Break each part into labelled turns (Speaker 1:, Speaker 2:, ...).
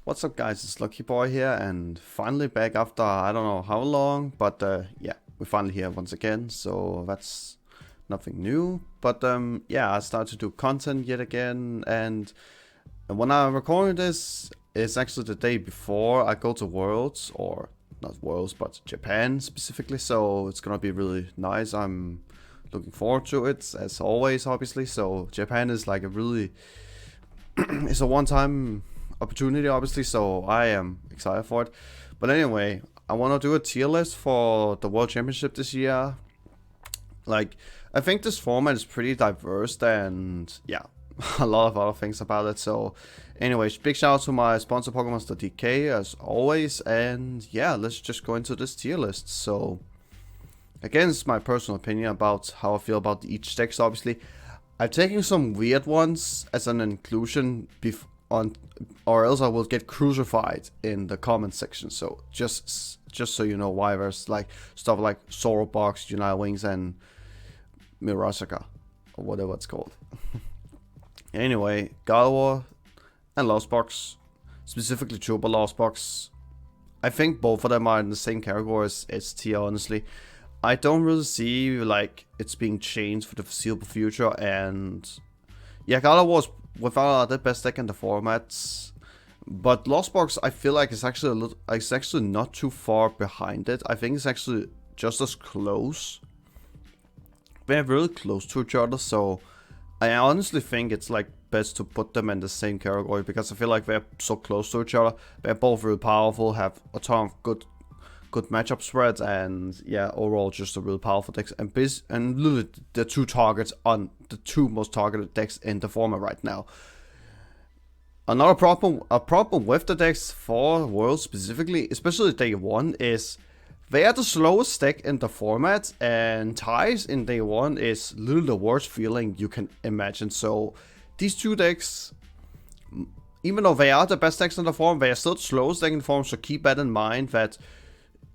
Speaker 1: What's up guys, it's LuckyBoy here and finally back after I don't know how long, but yeah, we're finally here once again, so that's nothing new. But yeah, I started to do content yet again, and when I'm recording this, it's actually the day before I go to Worlds, or not Worlds, but Japan specifically, so it's gonna be really nice. I'm looking forward to it, as always, obviously. So Japan is like a really, it's a one-time opportunity, obviously, so I am excited for it. But anyway, I want to do a tier list for the World Championship this year. Like, I think this format is pretty diverse, and yeah, a lot of other things about it. So anyways, big shout out to my sponsor pokemons.dk as always, and yeah, let's just go into this tier list. So again, it's my personal opinion about how I feel about each decks. Obviously, I've taken some weird ones as an inclusion or else I will get crucified in the comment section. So just so you know why there's like stuff like Zorobox, United Wings, and Mirasaka, or whatever it's called. Anyway, Gardevoir and Lost Box, specifically Chupa Lost Box. I think both of them are in the same category as S tier, honestly. I don't really see like it's being changed for the foreseeable future, and yeah, Gardevoir is without the best deck in the formats, but Lost Box I feel like it's actually not too far behind it. I think it's actually just as close. They're really close to each other, so I honestly think it's like best to put them in the same category because I feel like they're so close to each other. They're both really powerful, have a ton of good matchup spreads, and yeah, overall just a really powerful decks, and literally the two targets on the two most targeted decks in the format right now. Another problem with the decks for World specifically, especially day one, is they are the slowest deck in the format, and ties in day one is literally the worst feeling you can imagine. So these two decks, even though they are the best decks in the form, they are still the slowest deck in the form, so keep that in mind, that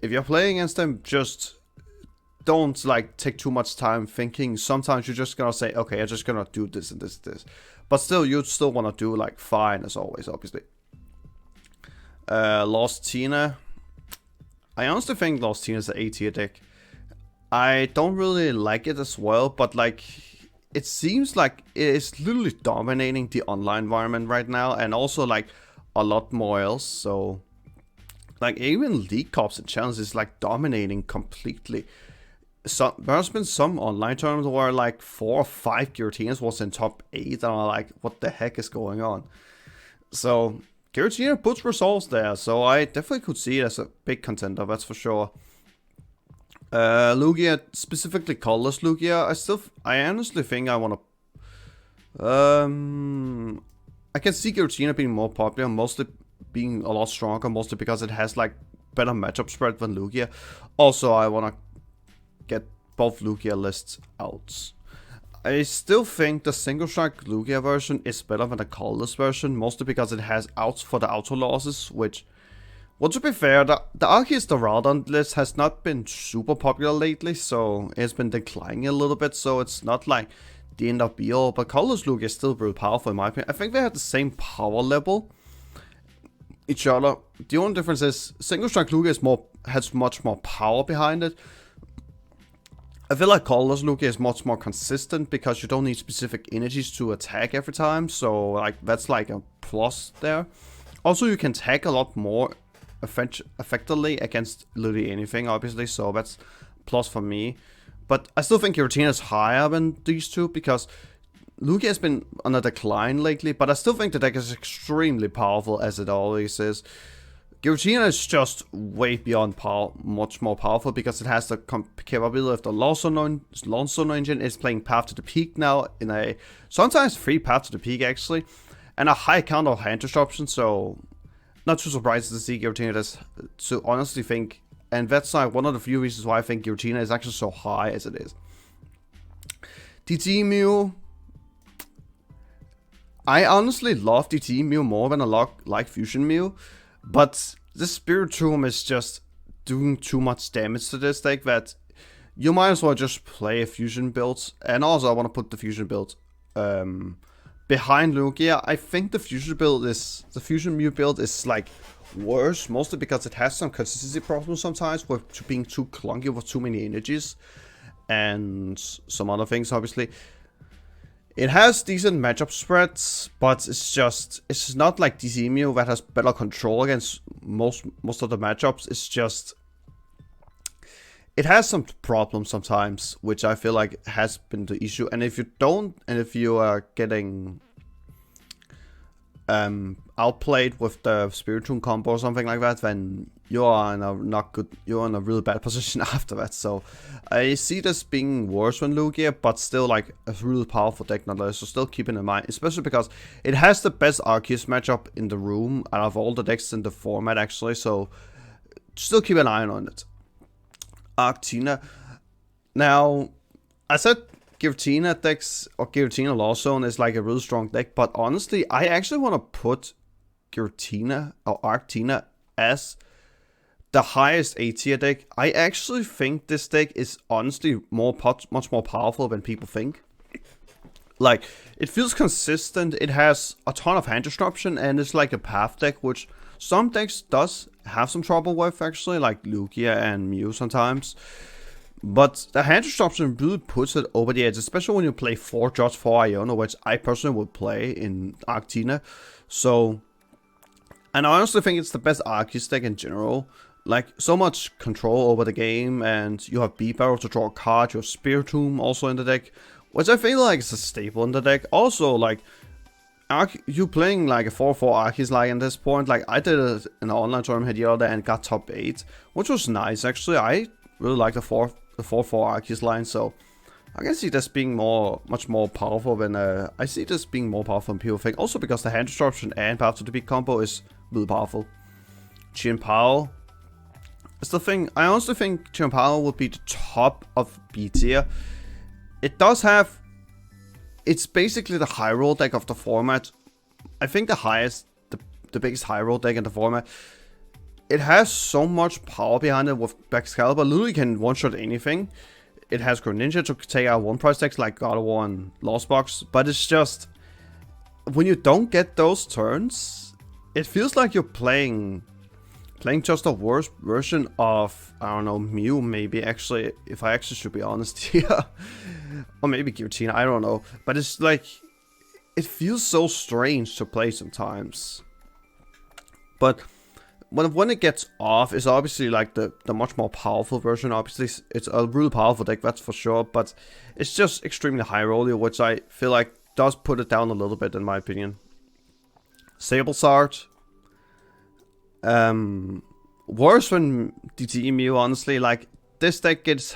Speaker 1: if you're playing against them, just don't like take too much time thinking. Sometimes you're just gonna say, okay, I'm just gonna do this and this. But still, you'd still wanna do like fine as always, obviously. Lost Tina. I honestly think Lost Tina is an A tier deck. I don't really like it as well, but like it seems like it is literally dominating the online environment right now, and also like a lot more else. So like even League Cups and Challenges is like dominating completely. So there's been some online tournaments where like 4 or 5 Giratinas was in top 8, and I'm like, what the heck is going on? So Giratina puts results there, so I definitely could see it as a big contender, that's for sure. Lugia, specifically colorless Lugia, I honestly think I want to. I can see Giratina being more popular, mostly being a lot stronger, mostly because it has like better matchup spread than Lugia. Also, I want to get both Lugia lists out. I still think the single strike Lugia version is better than the colorless version, mostly because it has outs for the auto losses, which, well, to be fair, the Arceus Doradon list has not been super popular lately, so it's been declining a little bit, so it's not like the end of be all, but colorless Lugia is still really powerful in my opinion. I think they have the same power level each other. The only difference is single strike Lugia has much more power behind it. I feel like colorless Lugia is much more consistent because you don't need specific energies to attack every time, so like that's like a plus there. Also, you can tag a lot more effectively against literally anything, obviously, so that's plus for me. But I still think Giratina is higher than these two because Lugia has been on a decline lately, but I still think the deck is extremely powerful, as it always is. Giratina is just way beyond much more powerful because it has the capability of the Lawn Sono engine. It's playing Path to the Peak now in a sometimes free Path to the Peak actually, and a high count of hand disruption. So not too surprised to see Giratina does. So honestly think, and that's like one of the few reasons why I think Giratina is actually so high as it is. DT Mew. I honestly love DT Mew more than I like Fusion Mew. But this Spiritomb is just doing too much damage to this deck that you might as well just play a fusion build. And also I want to put the fusion build behind Lugia, I think the Fusion Mew build is like worse, mostly because it has some consistency problems sometimes with being too clunky with too many energies and some other things. Obviously, it has decent matchup spreads, but it's not like DC Mew that has better control against most of the matchups. It's just it has some problems sometimes, which I feel like has been the issue. And if you are getting outplayed with the Spiritomb combo or something like that, then you're in a really bad position after that. So I see this being worse than Lugia, but still like a really powerful deck nonetheless. So still keeping in mind, especially because it has the best Arceus matchup in the room out of all the decks in the format actually. So still keep an eye on it. Arctina. Now, I said Giratina decks or Giratina Lost Zone is like a really strong deck, but honestly, I actually want to put Giratina or Arctina as the highest A tier deck. I actually think this deck is honestly much more powerful than people think. Like, it feels consistent, it has a ton of hand disruption, and it's like a path deck, which some decks does have some trouble with actually, like Lugia and Mew sometimes. But the hand disruption really puts it over the edge, especially when you play 4 Judge, 4 Iono, which I personally would play in Arctina. So, and I honestly think it's the best Arceus deck in general. Like, so much control over the game, and you have B-Barrel to draw a card, you have Spiritomb also in the deck, which I feel like is a staple in the deck. Also, like, you playing like a 4-4 Arceus like at this point, like I did it in an online tournament the other day and got top 8, which was nice actually. I really like the 4-4 Arceus line, so I can see this being much more powerful than I see this being more powerful than people think. Also because the hand disruption and path to the big combo is really powerful. Chien-Pao is the thing. I honestly think Chien-Pao will be the top of B tier. It does have. It's basically the high roll deck of the format. I think the biggest high roll deck in the format. It has so much power behind it with Excalibur. Literally can one-shot anything. It has Greninja to take out one-price decks like Gardevoir and Lost Box. But it's just, when you don't get those turns, it feels like you're playing just a worse version of, I don't know, Mew maybe, actually, if I actually should be honest here. Or maybe Giratina, I don't know. But it's like, it feels so strange to play sometimes. But when it gets off, it's obviously like the much more powerful version. Obviously, it's a really powerful deck, that's for sure. But it's just extremely high roller, which I feel like does put it down a little bit, in my opinion. Sablezard. Worse than DTE Mew, honestly. Like, this deck gets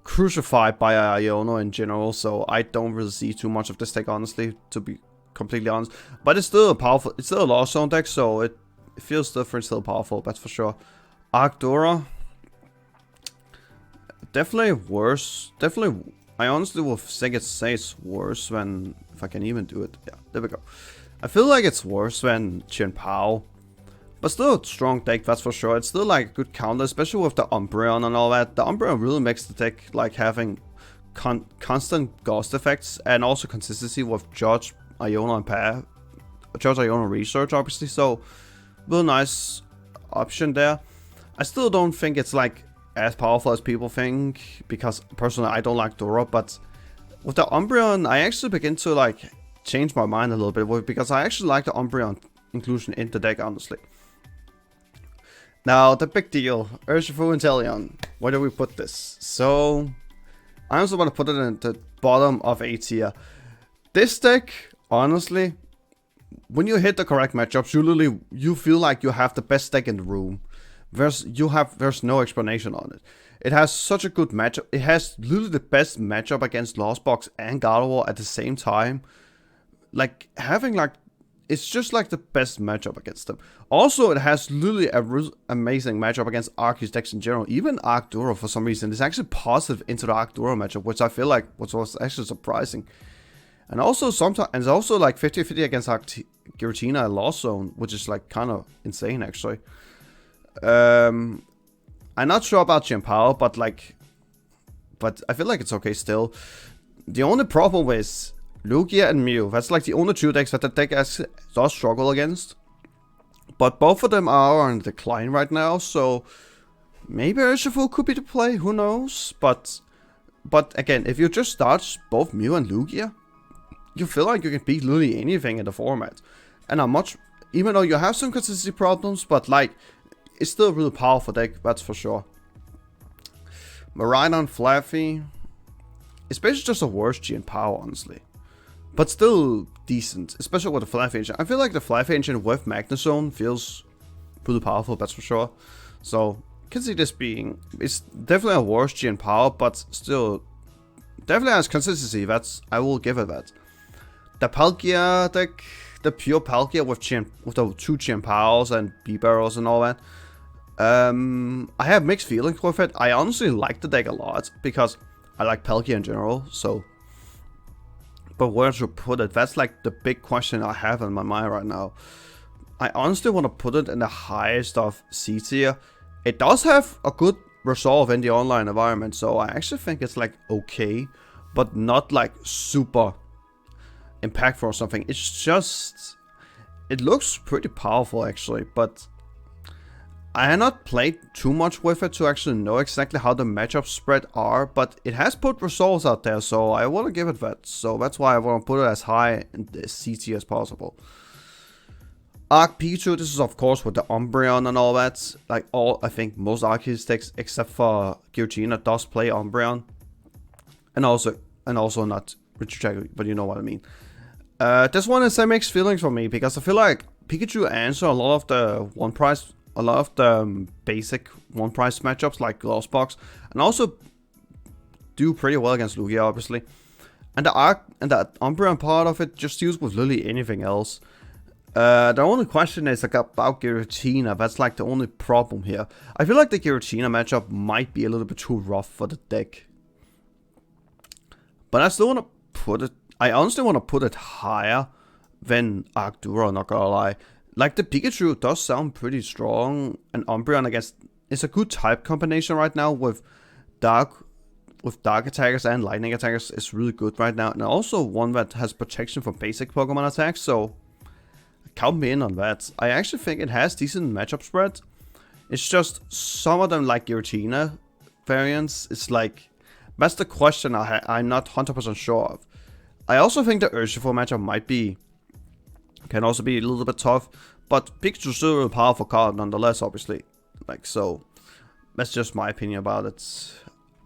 Speaker 1: crucified by Iono in general, so I don't really see too much of this deck, honestly, to be completely honest. But it's still it's still a Lost Zone deck, so it feels different, still powerful, that's for sure. Arcdora. Definitely worse. Definitely, I honestly will say it's worse than, if I can even do it. Yeah, there we go. I feel like it's worse than Chien-Pao. But still a strong deck, that's for sure. It's still like a good counter, especially with the Umbreon and all that. The Umbreon really makes the deck like having constant ghost effects and also consistency with Judge, Iono, and Pair. Judge, Iono Research, obviously. So, really nice option there. I still don't think it's like as powerful as people think, because personally I don't like Dora. But with the Umbreon, I actually begin to like change my mind a little bit, because I actually like the Umbreon inclusion in the deck, honestly. Now, the big deal, Urshifu and Inteleon. Where do we put this? So, I also want to put it in the bottom of A tier. This deck, honestly, when you hit the correct matchups, you feel like you have the best deck in the room. There's no explanation on it. It has such a good matchup. It has literally the best matchup against Lost Box and Gardevoir at the same time. Like, having like, it's just like the best matchup against them. Also, it has literally a amazing matchup against Arceus decks in general. Even Arcdura, for some reason, is actually positive into the Arcdura matchup, which I feel like was actually surprising. And also sometimes, and it's also like 50-50 against Giratina and Lost Zone, which is like kind of insane actually. I'm not sure about Chien-Pao, but I feel like it's okay still. The only problem is Lugia and Mew. That's like the only 2 decks that the deck does struggle against. But both of them are on decline right now, so maybe Urshifu could be the play, who knows? But again, if you just start both Mew and Lugia, you feel like you can beat literally anything in the format. And even though you have some consistency problems, but like, it's still a really powerful deck, that's for sure. Miraidon Flaffy, it's basically just a worse GN power, honestly. But still decent, especially with the Flaffy engine. I feel like the Flaffy engine with Magnezone feels pretty powerful, that's for sure. So, can see this being, it's definitely a worse GN power, but still, definitely has consistency, I will give it that. The Palkia deck, the pure Palkia with the 2 GN powers and B-barrels and all that. I have mixed feelings with it. I honestly like the deck a lot, because I like Palkia in general, so. But where to put it? That's like the big question I have in my mind right now. I honestly want to put it in the highest of C tier. It does have a good resolve in the online environment, so I actually think it's like okay, but not like super impactful or something. It's just, it looks pretty powerful actually, but I have not played too much with it to actually know exactly how the matchup spread are, but it has put results out there, so I want to give it that. So that's why I want to put it as high in the C tier as possible. Arc Pikachu, this is of course with the Umbreon and all that. Like I think most Arceus decks except for Giratina does play Umbreon. And also not Richard, but you know what I mean. This one is a mixed feelings for me, because I feel like Pikachu answers a lot of the basic one price matchups like Glossbox, and also do pretty well against Lugia, obviously. And the Umbreon part of it just deals with literally anything else. The only question is like about Giratina. That's like the only problem here. I feel like the Giratina matchup might be a little bit too rough for the deck. But I still want to put it, I honestly want to put it higher than Arctura, not gonna lie. Like, the Pikachu does sound pretty strong, and Umbreon, I guess, is a good type combination right now with dark attackers and lightning attackers. Is really good right now, and also one that has protection from basic Pokemon attacks, so count me in on that. I actually think it has decent matchup spread. It's just some of them, like Giratina variants, it's like, that's the question I'm not 100% sure of. I also think the Urshifu matchup can also be a little bit tough, but Pikachu's still a powerful card nonetheless, obviously. Like, so, that's just my opinion about it.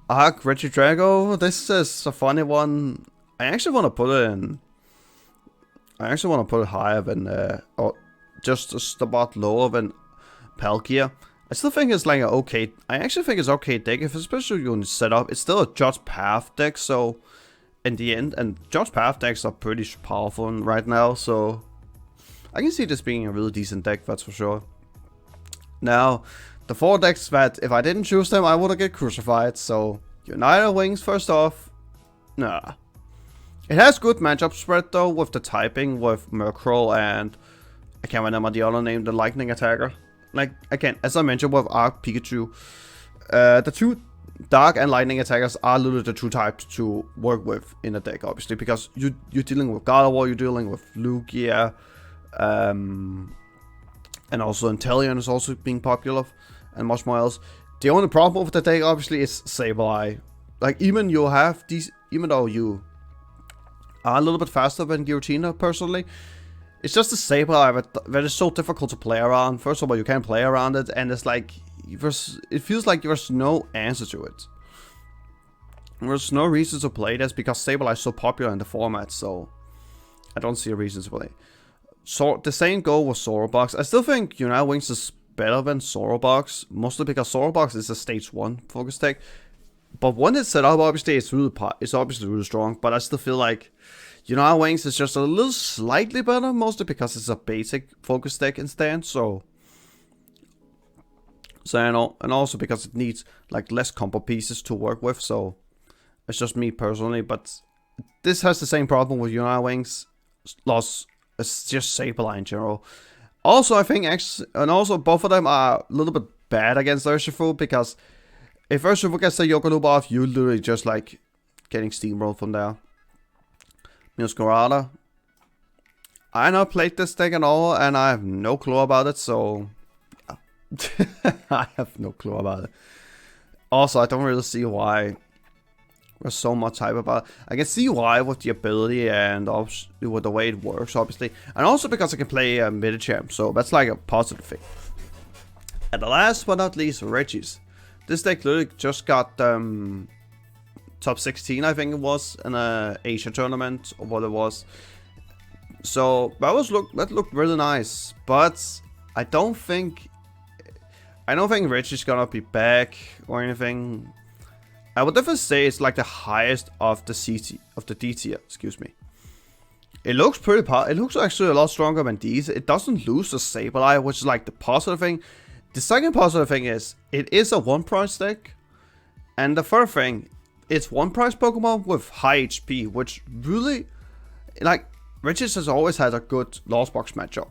Speaker 1: Arc Regidrago, this is a funny one. I actually want to put it higher than, or just a spot lower than Palkia. I still think it's like I actually think it's okay deck, especially when it's set up. It's still a Judge Path deck, so in the end, and Judge Path decks are pretty powerful right now, so I can see this being a really decent deck, that's for sure. Now, the 4 decks that, if I didn't choose them, I would have get crucified. So, United Wings, first off, nah. It has good matchup spread, though, with the typing, with Murkrow and, I can't remember the other name, the Lightning Attacker. Like, again, as I mentioned with Arc Pikachu, the 2 Dark and Lightning Attackers are literally the 2 types to work with in a deck, obviously, because you're dealing with Gardevoir, you're dealing with Lugia, and also Inteleon is also being popular, and much more else. The only problem with the deck, obviously, is Sableye. Like, even though you are a little bit faster than Giratina, personally, it's just the Sableye that is so difficult to play around. First of all, you can't play around it, and it's like, it feels like there's no answer to it. There's no reason to play this, because Sableye is so popular in the format, so I don't see a reason to play. So the same goes with Zorobox. I still think United Wings is better than Zorobox, mostly because Zorobox is a stage 1 focus deck. But when it's set up, obviously it's obviously really strong. But I still feel like United Wings is just a little slightly better, mostly because it's a basic focus deck instead. So you know, and also because it needs like less combo pieces to work with. So it's just me personally, but this has the same problem with United Wings. It's just Sableye in general. Also, I think and also both of them are a little bit bad against Urshifu, because if Urshifu gets the Yoga Loop off, you're literally just like getting steamrolled from there. Muscarada. I not played this deck at all, and I have no clue about it, so... I have no clue about it. Also, I don't really see why there's so much hype about it. I can see why with the ability and with the way it works, obviously. And also because I can play mid-champ, so that's like a positive thing. And the last but not least, Regis. This deck literally just got top 16, I think it was, in a Asia tournament, or what it was. So that looked really nice, but I don't think Regi's gonna be back or anything. I would definitely say it's like the highest of the D tier. Excuse me. It looks pretty. It looks actually a lot stronger than these. It doesn't lose the Sableye, which is like the positive thing. The second positive thing is it is a one price deck, and the third thing, it's one price Pokemon with high HP, which really like. Regis has always had a good Lost Box matchup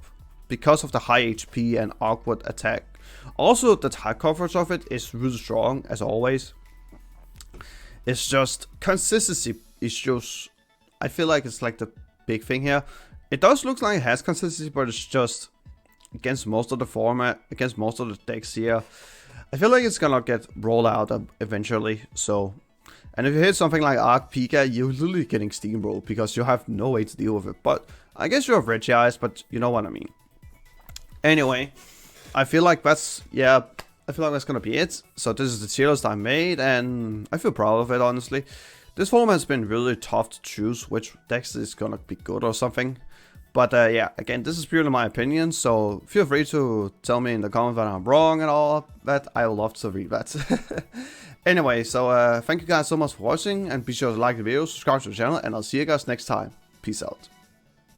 Speaker 1: because of the high HP and awkward attack. Also, the type coverage of it is really strong, as always. It's just consistency issues. I feel like it's like the big thing here. It does look like it has consistency, but it's just against most of the format, against most of the decks here. I feel like it's gonna get rolled out eventually, so... And if you hit something like Arc Pika, you're literally getting steamrolled because you have no way to deal with it. But I guess you have Regis, but you know what I mean. Anyway, I feel like that's gonna be it. So this is the tier list I made, and I feel proud of it, honestly. This format has been really tough to choose which decks is gonna be good or something. But yeah, again, this is purely my opinion, so feel free to tell me in the comments that I'm wrong and all that. I would love to read that. Anyway, so thank you guys so much for watching, and be sure to like the video, subscribe to the channel, and I'll see you guys next time. Peace out.